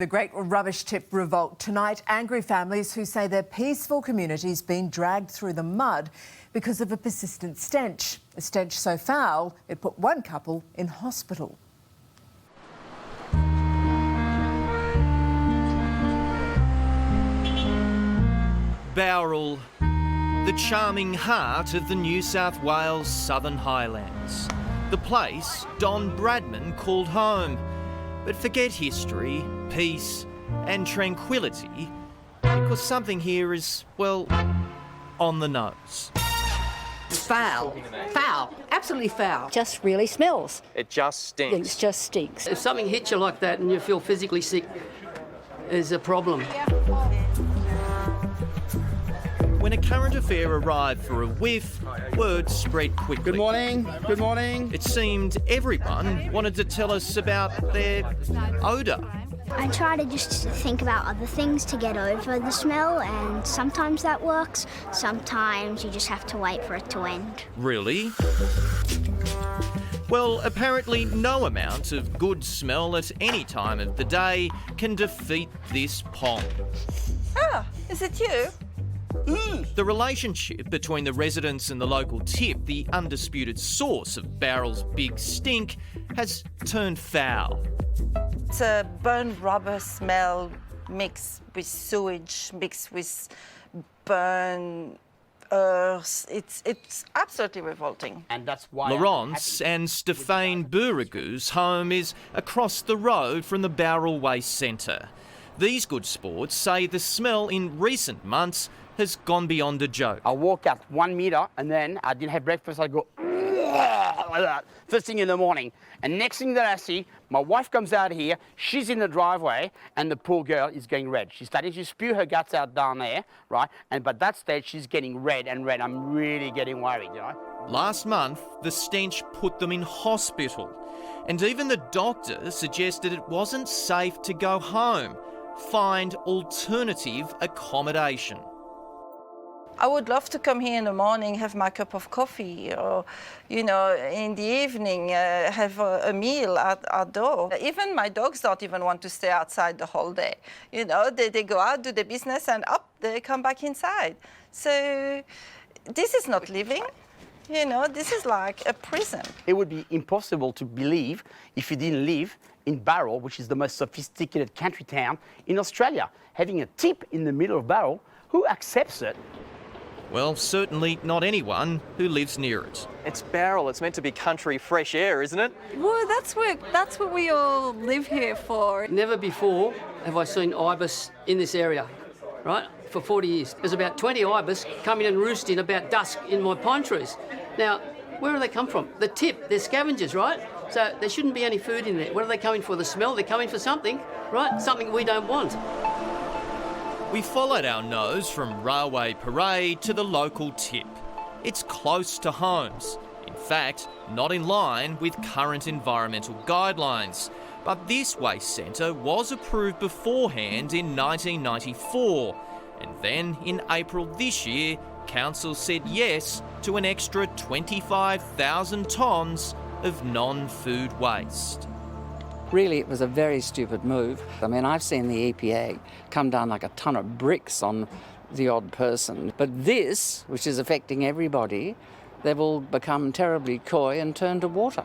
The Great Rubbish Tip revolt tonight. Angry families who say their peaceful community's been dragged through the mud because of a persistent stench. A stench so foul it put one couple in hospital. Bowral, the charming heart of the New South Wales Southern Highlands. The place Don Bradman called home. But forget history, peace and tranquility, because something here is, well, on the nose. Foul. Foul. Absolutely foul. Just really smells. It just stinks. It just stinks. If something hits you like that and you feel physically sick, is a problem. When a current affair arrived for a whiff, word spread quickly. Good morning. Good morning. It seemed everyone wanted to tell us about their odour. I try to just think about other things to get over the smell, and sometimes that works. Sometimes you just have to wait for it to end. Really? Well, apparently no amount of good smell at any time of the day can defeat this pong. Ah, is it you? The relationship between the residents and the local tip, the undisputed source of Bowral's big stink, has turned foul. It's a burnt rubber smell mixed with sewage, mixed with burnt earth. It's absolutely revolting. And that's why Laurence and Stefane Bouragou's home is across the road from the Bowral Waste Centre. These good sports say the smell in recent months has gone beyond a joke. I walk out 1 metre and then I didn't have breakfast. I go like that first thing in the morning. And next thing that I see, my wife comes out here. She's in the driveway, and the poor girl is getting red. She's starting to spew her guts out down there, right? And by that stage, she's getting red and red. I'm really getting worried, you know. Last month, the stench put them in hospital, and even the doctor suggested it wasn't safe to go home. Find alternative accommodation. I would love to come here in the morning, have my cup of coffee, or, you know, in the evening, have a meal at door. Even my dogs don't even want to stay outside the whole day. You know, they go out, do their business, and up, they come back inside. So this is not living. You know, this is like a prison. It would be impossible to believe if you didn't live in Bowral, which is the most sophisticated country town in Australia. Having a tip in the middle of Bowral, who accepts it? Well, certainly not anyone who lives near it. It's Bowral. It's meant to be country fresh air, isn't it? Well, that's what we all live here for. Never before have I seen ibis in this area, right? For 40 years. There's about 20 ibis coming and roosting about dusk in my pine trees. Now, where do they come from? The tip, they're scavengers, right? So there shouldn't be any food in there. What are they coming for? The smell? They're coming for something, right? Something we don't want. We followed our nose from Railway Parade to the local tip. It's close to homes. In fact, not in line with current environmental guidelines. But this waste centre was approved beforehand in 1994. And then in April this year, Council said yes to an extra 25,000 tonnes of non-food waste. Really, it was a very stupid move. I mean, I've seen the EPA come down like a ton of bricks on the odd person. But this, which is affecting everybody, they've all become terribly coy and turned to water.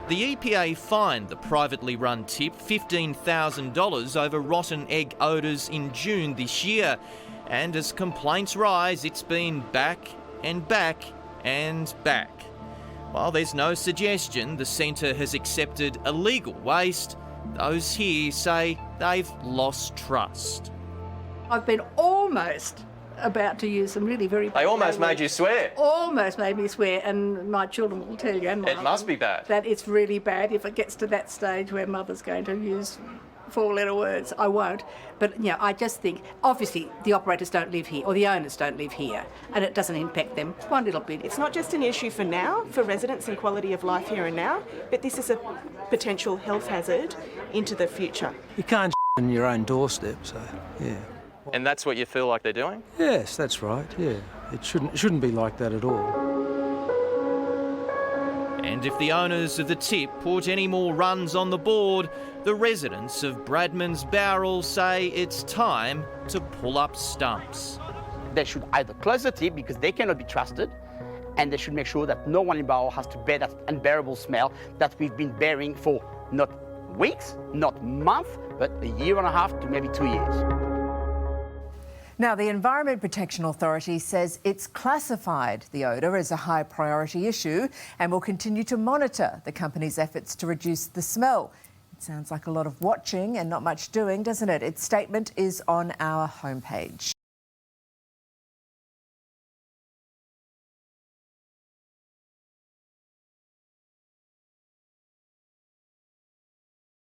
The EPA fined the privately run tip $15,000 over rotten egg odours in June this year. And as complaints rise, it's been back and back and back. While there's no suggestion the centre has accepted illegal waste, those here say they've lost trust. I've been almost about to use some really very bad They almost made you swear. Almost made me swear, and my children will tell you, and It must be bad. that it's really bad if it gets to that stage where mother's going to use four-letter words. I won't. But, you know, I just think, obviously, the operators don't live here, or the owners don't live here, and it doesn't impact them one little bit. It's not just an issue for now, for residents and quality of life here and now, but this is a potential health hazard into the future. You can't in your own doorstep, so, yeah. And that's what you feel like they're doing? Yes, that's right, yeah. It shouldn't be like that at all. And if the owners of the tip put any more runs on the board, the residents of Bradman's Bowral say it's time to pull up stumps. They should either close the tip because they cannot be trusted, and they should make sure that no one in Bowral has to bear that unbearable smell that we've been bearing for not weeks, not months, but a year and a half to maybe 2 years. Now, the Environment Protection Authority says it's classified the odour as a high priority issue and will continue to monitor the company's efforts to reduce the smell. It sounds like a lot of watching and not much doing, doesn't it? Its statement is on our homepage.